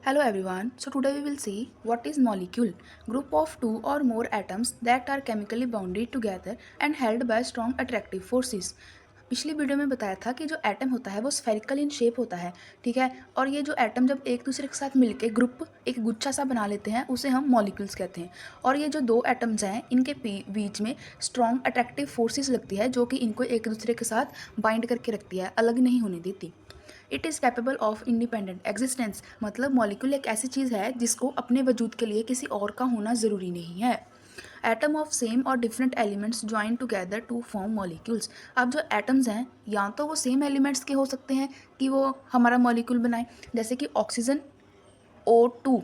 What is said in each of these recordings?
Hello everyone. So today we will see what is molecule. Group of two or more atoms that are chemically bounded together and held by strong attractive forces. पिछली video में बताया था कि जो atom होता है वो spherical in shape होता है, ठीक है। और ये जो एटम जब एक दूसरे के साथ मिलके ग्रुप एक गुच्छा सा बना लेते हैं उसे हम मॉलिक्यूल्स कहते हैं। और ये जो दो एटम्स हैं इनके बीच में स्ट्रॉन्ग अट्रैक्टिव फोर्सेस लगती है जो कि इनको एक दूसरे के साथ बाइंड करके रखती है, अलग नहीं होने देती। It is capable of independent existence, मतलब मॉलिक्यूल एक ऐसी चीज़ है जिसको अपने वजूद के लिए किसी और का होना ज़रूरी नहीं है। एटम ऑफ सेम और different elements join together to form molecules. अब जो एटम्स हैं या तो वो सेम एलिमेंट्स के हो सकते हैं कि वो हमारा मॉलिक्यूल बनाए, जैसे कि ऑक्सीजन O2,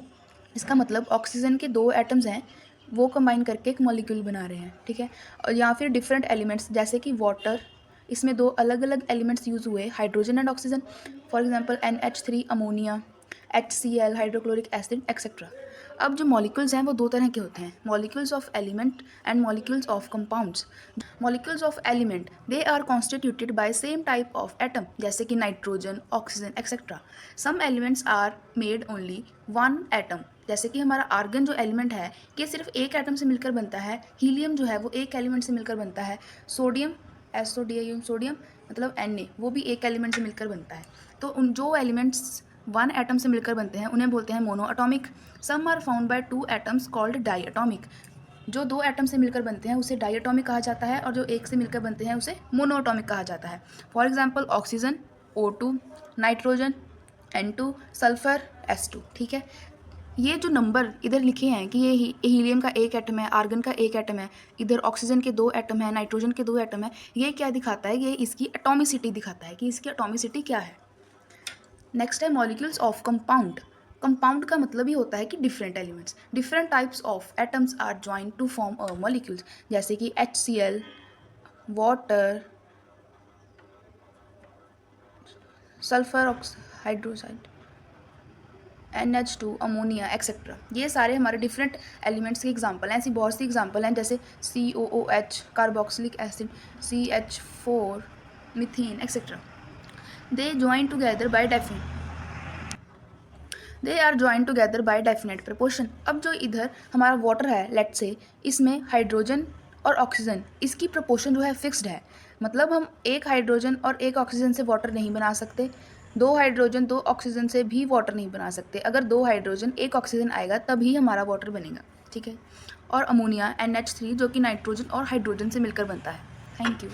इसका मतलब ऑक्सीजन के दो एटम्स हैं वो कंबाइन करके एक मॉलिक्यूल बना रहे हैं, ठीक है। और या फिर डिफरेंट एलिमेंट्स जैसे कि वाटर, इसमें दो अलग अलग एलिमेंट्स यूज़ हुए, hydrogen and oxygen. For example NH3 ammonia, HCl hydrochloric acid etcetera. अब जो मॉलिक्यूल्स हैं वो दो तरह के होते हैं, molecules of element and molecules of compounds. Molecules of element they are constituted by same type of atom, जैसे कि nitrogen, oxygen etcetera. Some elements are made only one atom, जैसे कि हमारा आर्गन जो एलिमेंट है ये सिर्फ एक एटम से मिलकर बनता है। हीलियम जो है वो एक एलिमेंट से मिलकर बनता है। सोडियम, SODIUM सोडियम मतलब Na, वो भी एक एलिमेंट से मिलकर बनता है। तो उन जो एलिमेंट्स वन एटम से मिलकर बनते हैं उन्हें बोलते हैं mono atomic. Some are found by two atoms called di atomic. जो दो एटम से मिलकर बनते हैं उसे डाई अटोमिक कहा जाता है और जो एक से मिलकर बनते हैं उसे मोनो अटोमिक कहा जाता है। For example oxygen O2, nitrogen N2, sulphur S2, ठीक है। ये जो नंबर इधर लिखे हैं कि ये हीलियम का एक एटम है, आर्गन का एक एटम है, इधर ऑक्सीजन के दो एटम है, नाइट्रोजन के दो एटम है, ये क्या दिखाता है? ये इसकी एटॉमिसिटी दिखाता है कि इसकी एटॉमिसिटी क्या है। नेक्स्ट है मॉलिक्यूल्स ऑफ कंपाउंड। कंपाउंड का मतलब ही होता है कि different elements. Different types of atoms are join to form a molecules, जैसे कि HCl, water, sulphur hydroxide, NH2 ammonia etcetera. ये सारे हमारे डिफरेंट एलिमेंट्स के एग्जांपल हैं। ऐसी बहुत सी एग्जांपल हैं जैसे COOH carboxylic acid, CH4 methane etcetera. They join together by they are join together by definite proportion. अब जो इधर हमारा वाटर है, लेट से इसमें हाइड्रोजन और ऑक्सीजन, इसकी प्रपोर्शन जो है फिक्स्ड है। मतलब हम एक हाइड्रोजन और एक ऑक्सीजन से वाटर नहीं बना सकते, दो हाइड्रोजन दो ऑक्सीजन से भी वाटर नहीं बना सकते। अगर दो हाइड्रोजन एक ऑक्सीजन आएगा तभी हमारा वाटर बनेगा, ठीक है। और अमोनिया NH3 जो कि नाइट्रोजन और हाइड्रोजन से मिलकर बनता है। Thank you.